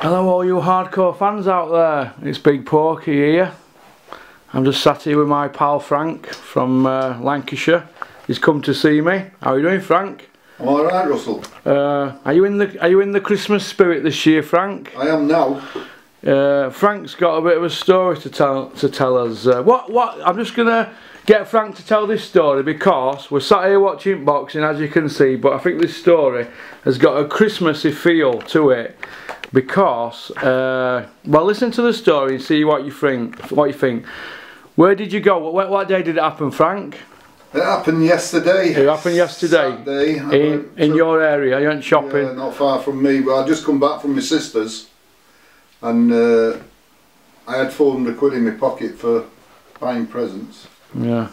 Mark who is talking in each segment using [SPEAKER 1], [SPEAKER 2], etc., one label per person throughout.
[SPEAKER 1] Hello all you hardcore fans out there, it's Big Porky here. I'm just sat here with my pal Frank from Lancashire. He's come to see me. How are you doing, Frank?
[SPEAKER 2] I'm alright, Russell.
[SPEAKER 1] Are you in the Christmas spirit this year, Frank?
[SPEAKER 2] I am now.
[SPEAKER 1] Frank's got a bit of a story to tell us. I'm just gonna get Frank to tell this story because we're sat here watching boxing, as you can see, but I think this story has got a Christmassy feel to it because well, listen to the story and see what you think. Where did you go? What day did it happen, Frank?
[SPEAKER 2] It happened yesterday.
[SPEAKER 1] It happened yesterday.
[SPEAKER 2] Saturday.
[SPEAKER 1] In your area. You went shopping.
[SPEAKER 2] Yeah, not far from me. But I just come back from my sister's, and I had 400 quid in my pocket for buying presents.
[SPEAKER 1] Yeah.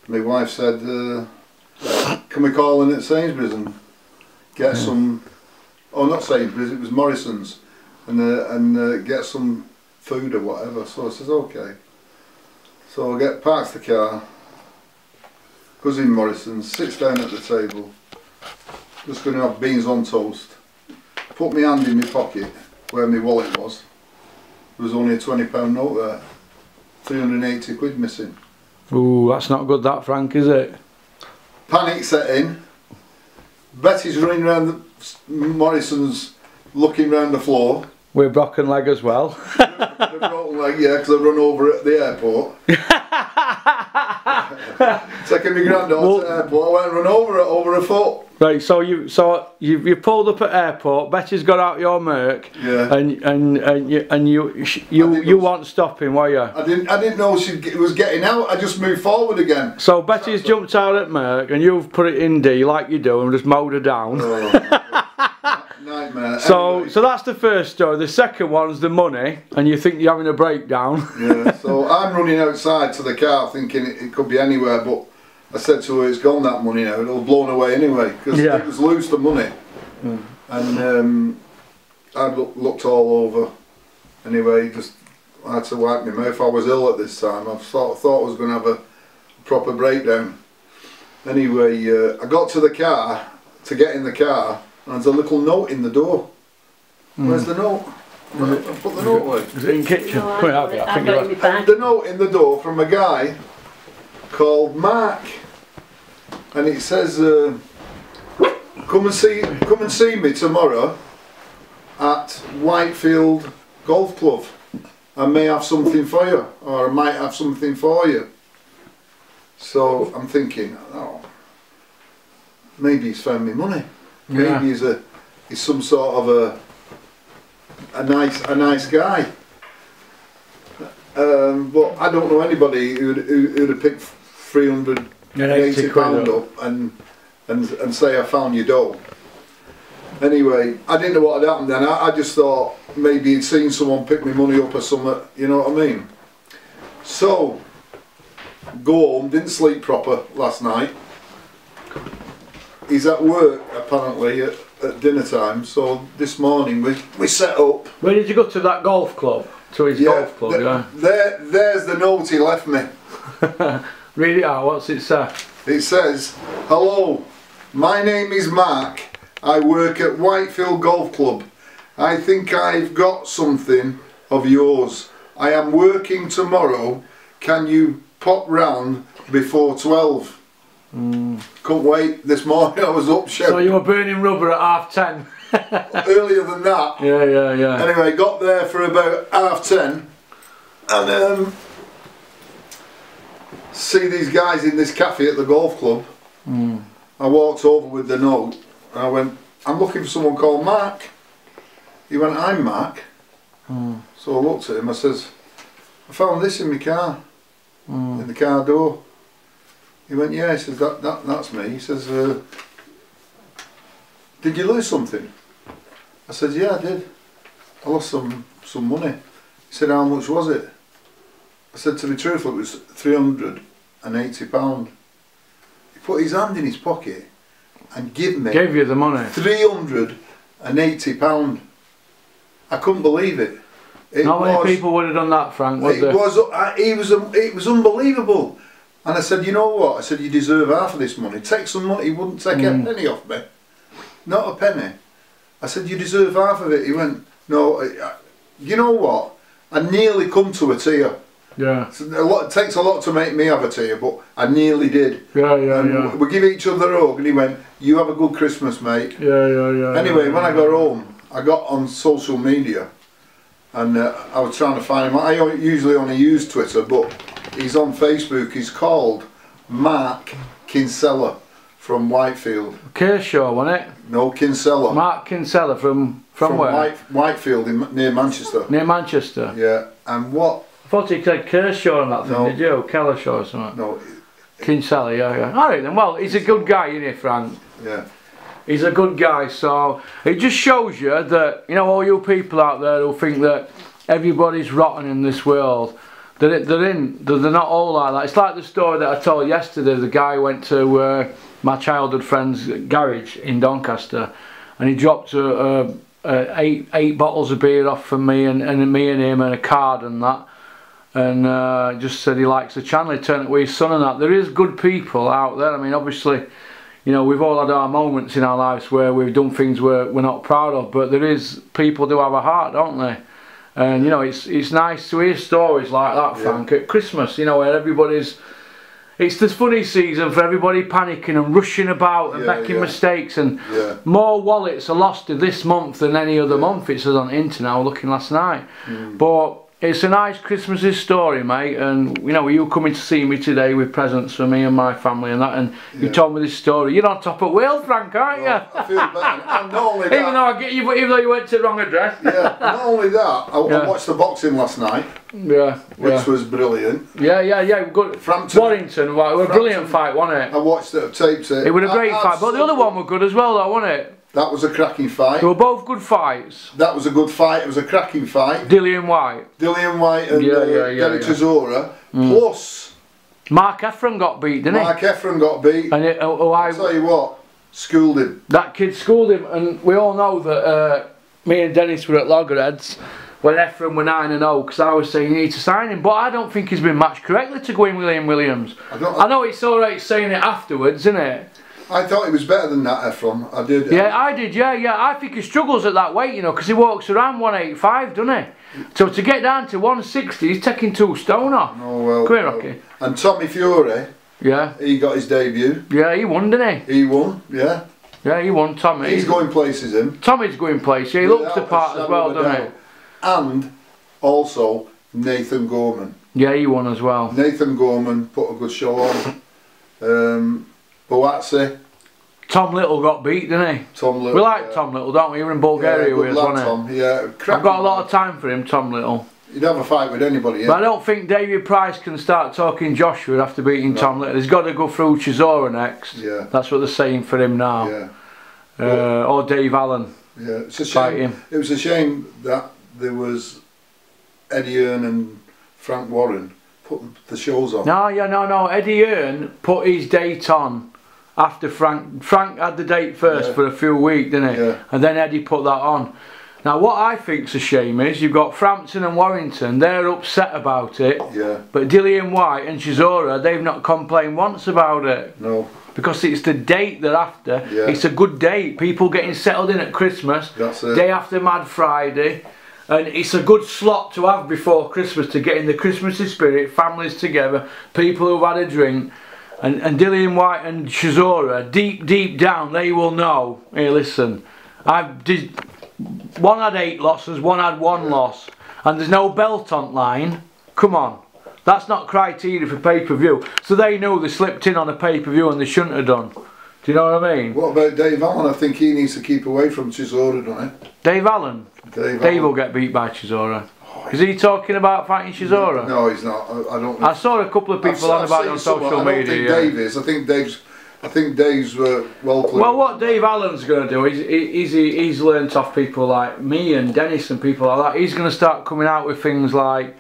[SPEAKER 2] My wife said, "Can we call in at Sainsbury's and get some?" Oh, not Sainsbury's. It was Morrison's, and get some food or whatever. So I says, "Okay." So I get parks the car. Goes in Morrison's, sits down at the table, just going to have beans on toast. Put my hand in my pocket where my wallet was. There was only a £20 note there. 380 quid missing.
[SPEAKER 1] Ooh, that's not good that, Frank, is it?
[SPEAKER 2] Panic set in. Betty's running around the Morrison's looking round the floor.
[SPEAKER 1] With a broken leg as well.
[SPEAKER 2] The broken leg, yeah, because I run over at the airport. Taking my granddaughter to the airport, I went and run over a foot.
[SPEAKER 1] Right, so you pulled up at airport. Betty's got out your Merc,
[SPEAKER 2] yeah,
[SPEAKER 1] and you weren't stopping, were you?
[SPEAKER 2] I didn't know she was getting out. I just moved forward again.
[SPEAKER 1] So Betty's jumped out at Merc, and you've put it in D like you do, and just mowed her down.
[SPEAKER 2] Oh, nightmare.
[SPEAKER 1] So
[SPEAKER 2] anyway.
[SPEAKER 1] So that's the first story. The second one's the money, and you think you're having a breakdown.
[SPEAKER 2] Yeah. So I'm running outside to the car, thinking it could be anywhere, but I said to her, "It's gone, that money now. It'll blown away anyway, because it was loose, the money."
[SPEAKER 1] Mm.
[SPEAKER 2] And I looked all over. Anyway, I had to wipe my mouth. I was ill at this time. I thought I was going to have a proper breakdown. Anyway, I got to the car to get in the car, and there's a little note in the door. Where's the note? Put the note away.
[SPEAKER 1] Is it in the kitchen?
[SPEAKER 3] No,
[SPEAKER 1] Wait, I'll get it.
[SPEAKER 2] The note in the door from a guy called Mark, and it says, "Come and see me tomorrow at Whitefield Golf Club. I may have something for you, or I might have something for you." So I'm thinking, oh, maybe he's found me money. Maybe he's some sort of a nice guy. But I don't know anybody who'd have picked £380 up and say, "I found your dough." Anyway, I didn't know what had happened then. I just thought maybe he'd seen someone pick my money up or something, you know what I mean? So, go home, didn't sleep proper last night. He's at work apparently at dinner time, so this morning we set up.
[SPEAKER 1] Where did you go to that golf club? To his golf club, yeah?
[SPEAKER 2] There's the note he left me.
[SPEAKER 1] Read it out, what's it say?
[SPEAKER 2] It says, "Hello, my name is Mark. I work at Whitefield Golf Club. I think I've got something of yours. I am working tomorrow. Can you pop round before 12? Couldn't wait. This morning I was up.
[SPEAKER 1] So you were burning rubber at 10:30?
[SPEAKER 2] Earlier than that.
[SPEAKER 1] Yeah.
[SPEAKER 2] Anyway, got there for about 10:30, and see these guys in this cafe at the golf club. I walked over with the note. I went, "I'm looking for someone called Mark." He went, "I'm Mark." So I looked at him. I says, "I found this in my car, in the car door." He went, "Yeah." He says, that's me. He says, "Did you lose something?" I said, "Yeah, I did. I lost some money." He said, "How much was it?" I said, "To be truthful, it was £380. He put his hand in his pocket and gave
[SPEAKER 1] you the money.
[SPEAKER 2] £380. I couldn't believe it.
[SPEAKER 1] Not many people would have done that, Frank, would they?
[SPEAKER 2] It was unbelievable. And I said, "You know what?" I said, "You deserve half of this money. Take some money." He wouldn't take a penny off me. Not a penny. I said, "You deserve half of it." He went, No, you know what? I nearly come to a tear.
[SPEAKER 1] Yeah.
[SPEAKER 2] It takes a lot to make me have a tear, but I nearly did.
[SPEAKER 1] Yeah, yeah.
[SPEAKER 2] We give each other a hug, and he went, "You have a good Christmas, mate."
[SPEAKER 1] Yeah.
[SPEAKER 2] Anyway, when I got home, I got on social media, and I was trying to find him. I usually only use Twitter, but he's on Facebook. He's called Mark Kinsella from Whitefield.
[SPEAKER 1] Kershaw, wasn't it?
[SPEAKER 2] No, Kinsella.
[SPEAKER 1] Mark Kinsella from where?
[SPEAKER 2] Whitefield near Manchester.
[SPEAKER 1] Near Manchester.
[SPEAKER 2] Yeah, and what?
[SPEAKER 1] I thought he said Kershaw on that thing,
[SPEAKER 2] No.
[SPEAKER 1] did you? Kershaw or something?
[SPEAKER 2] No.
[SPEAKER 1] Kinsella, yeah. Alright then, well, he's a good guy, isn't he, Frank?
[SPEAKER 2] Yeah.
[SPEAKER 1] He's a good guy, so it just shows you that, you know, all you people out there who think that everybody's rotten in this world, they're not all like that. It's like the story that I told yesterday. The guy went to my childhood friend's garage in Doncaster, and he dropped eight bottles of beer off for me and me and him, and a card and that, and just said he likes the channel. He turned it with his son and that. There is good people out there. I mean, obviously, you know, we've all had our moments in our lives where we've done things we're not proud of, but there is people do have a heart, don't they? And you know, it's nice to hear stories like that, Frank, at Christmas, you know, where it's the funny season for everybody panicking and rushing about and making mistakes, and more wallets are lost this month than any other month, it says on the internet. I was looking last night. But it's a nice Christmassy story, mate, and you know, you coming to see me today with presents for me and my family and that, and you told me this story. You're on top of wheel, Frank, aren't you?
[SPEAKER 2] I feel better. And not only that,
[SPEAKER 1] even though you went to the wrong address.
[SPEAKER 2] Yeah, not only that, I watched the boxing last night. Which was brilliant.
[SPEAKER 1] Yeah, good. Warrington, well, it was a brilliant fight, wasn't it?
[SPEAKER 2] I watched it, taped it.
[SPEAKER 1] It was a great fight, but the other one was good as well, though, wasn't it?
[SPEAKER 2] That was a cracking fight.
[SPEAKER 1] They were both good fights.
[SPEAKER 2] That was a good fight. It was a cracking fight.
[SPEAKER 1] Dillian White and
[SPEAKER 2] Derek Chisora. Plus,
[SPEAKER 1] Mark Ephron got beat, didn't he?
[SPEAKER 2] Mark Ephron got beat.
[SPEAKER 1] And
[SPEAKER 2] I'll tell you what, schooled him.
[SPEAKER 1] That kid schooled him, and we all know that me and Dennis were at Loggerheads when Ephron were 9-0, because I was saying you need to sign him, but I don't think he's been matched correctly to go in with Liam Williams. I know it's alright saying it afterwards, isn't it?
[SPEAKER 2] I thought he was better than that, Ephron. I did.
[SPEAKER 1] Yeah, I did. Yeah. I think he struggles at that weight, you know, because he walks around 185, doesn't he? So to get down to 160, he's taking 2 stone off.
[SPEAKER 2] Oh well.
[SPEAKER 1] Come here, Rocky.
[SPEAKER 2] And Tommy Fury.
[SPEAKER 1] Yeah.
[SPEAKER 2] He got his debut.
[SPEAKER 1] Yeah, he won, didn't he?
[SPEAKER 2] He won. Yeah.
[SPEAKER 1] Yeah, he won. Tommy.
[SPEAKER 2] He's going places. Him.
[SPEAKER 1] Tommy's going places. Yeah, he looks the part as well, doesn't he? And
[SPEAKER 2] also Nathan Gorman.
[SPEAKER 1] Yeah, he won as well.
[SPEAKER 2] Nathan Gorman put a good show on. Boatsi.
[SPEAKER 1] Tom Little got beat, didn't he?
[SPEAKER 2] Tom Little.
[SPEAKER 1] We like Tom Little, don't we? We were in Bulgaria with us, wasn't it?
[SPEAKER 2] Tom. Yeah,
[SPEAKER 1] I've got a lot of time for him, Tom Little.
[SPEAKER 2] He'd have a fight with anybody. Yeah.
[SPEAKER 1] But I don't think David Price can start talking Joshua after beating Tom Little. He's got to go through Chisora next.
[SPEAKER 2] Yeah.
[SPEAKER 1] That's what they're saying for him now.
[SPEAKER 2] Yeah.
[SPEAKER 1] Or Dave Allen.
[SPEAKER 2] Yeah, it's a shame. It was a shame that there was Eddie Hearn and Frank Warren put the shows on.
[SPEAKER 1] No. Eddie Hearn put his date on after Frank. Frank had the date first for a few weeks, didn't he?
[SPEAKER 2] Yeah.
[SPEAKER 1] And then Eddie put that on. Now what I think's a shame is you've got Frampton and Warrington, they're upset about it.
[SPEAKER 2] Yeah.
[SPEAKER 1] But Dillian White and Chisora, they've not complained once about it.
[SPEAKER 2] No.
[SPEAKER 1] Because it's the date they're after.
[SPEAKER 2] Yeah.
[SPEAKER 1] It's a good date. People getting settled in at Christmas.
[SPEAKER 2] That's it.
[SPEAKER 1] Day after Mad Friday. And it's a good slot to have before Christmas to get in the Christmassy spirit, families together, people who've had a drink. And Dillian White and Chisora, deep down, they will know, hey listen, one had 8 losses, one had 1 loss, and there's no belt on line. Come on, that's not criteria for pay-per-view. So they know they slipped in on a pay-per-view and they shouldn't have done. Do you know what I mean?
[SPEAKER 2] What about Dave Allen? I think he needs to keep away from Chisora, doesn't he?
[SPEAKER 1] Dave Allen? Dave will get beat by Chisora. Is he talking about fighting Chisora?
[SPEAKER 2] No, he's not. I don't know.
[SPEAKER 1] I saw a couple of people on about it on social media.
[SPEAKER 2] I don't think Dave is. I think Dave's well clear.
[SPEAKER 1] Well, what Dave Allen's going to do is he's learnt off people like me and Dennis and people like that. He's going to start coming out with things like,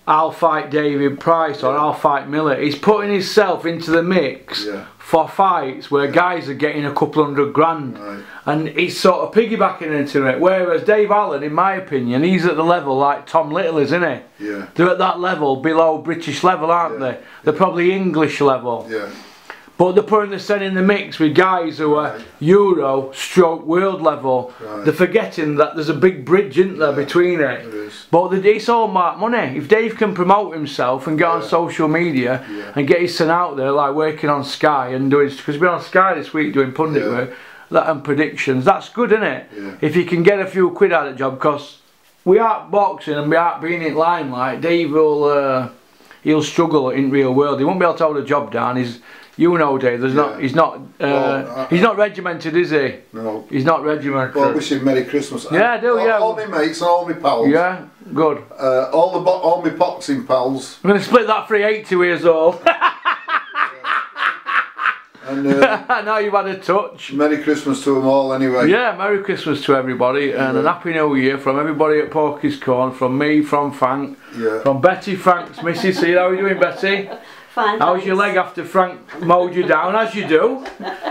[SPEAKER 1] I'll fight David Price or I'll fight Miller. He's putting himself into the mix for fights where guys are getting a couple $100 grand. And he's sort of piggybacking into it. Whereas Dave Allen, in my opinion, he's at the level like Tom Little is, isn't he? Yeah. They're at that level, below British level, aren't they? They're probably English level.
[SPEAKER 2] Yeah.
[SPEAKER 1] But they're putting the scent in the mix with guys who are Euro stroke world level. They're forgetting that there's a big bridge, isn't there, between it. But it's all marked money. If Dave can promote himself and get on social media and get his son out there, like working on Sky and doing, because he's been on Sky this week doing pundit work and predictions, that's good, isn't it? If you can get a few quid out of the job, because we aren't boxing and we aren't being in limelight, Dave will he'll struggle in real world. He won't be able to hold a job down. You know, Dave, he's not regimented, is he?
[SPEAKER 2] No.
[SPEAKER 1] He's not regimented.
[SPEAKER 2] Well, I wish him Merry Christmas.
[SPEAKER 1] Yeah, I do,
[SPEAKER 2] All my mates and all my pals.
[SPEAKER 1] Yeah, good.
[SPEAKER 2] All my boxing pals.
[SPEAKER 1] I'm going to split that 380 years old.
[SPEAKER 2] And
[SPEAKER 1] now you've had a touch.
[SPEAKER 2] Merry Christmas to them all anyway.
[SPEAKER 1] Yeah, Merry Christmas to everybody and a Happy New Year from everybody at Porky's Corn, from me, from Frank, from Betty, Frank's missus. See, how are you doing, Betty?
[SPEAKER 3] Fine.
[SPEAKER 1] How's your leg after Frank mowed you down? As you do.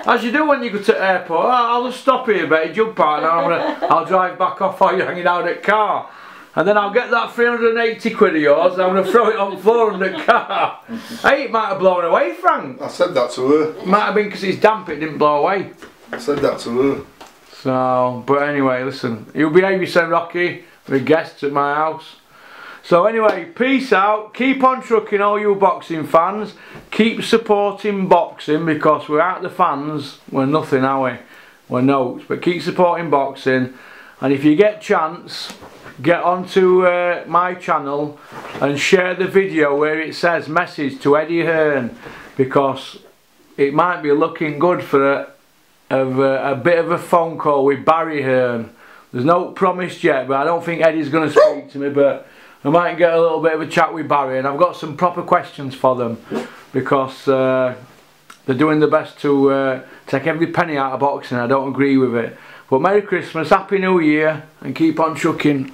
[SPEAKER 1] As you do when you go to the airport. I'll just stop here, Betty, jump out and I'll drive back off while you're hanging out at the car. And then I'll get that 380 quid of yours and I'm going to throw it on the floor in the car. Hey, it might have blown away, Frank.
[SPEAKER 2] I said that to her.
[SPEAKER 1] It might have been because it's damp, it didn't blow away.
[SPEAKER 2] I said that to her.
[SPEAKER 1] So, but anyway, listen. You'll behave yourself, Rocky, with guests at my house. So anyway, peace out. Keep on trucking, all you boxing fans. Keep supporting boxing, because without the fans, we're nothing, are we? We're notes. But keep supporting boxing. And if you get chance, get onto my channel and share the video where it says message to Eddie Hearn, because it might be looking good for a bit of a phone call with Barry Hearn. There's no promise yet, but I don't think Eddie's going to speak to me, but I might get a little bit of a chat with Barry, and I've got some proper questions for them, because they're doing their best to take every penny out of boxing. I don't agree with it. But Merry Christmas, Happy New Year, and keep on chucking.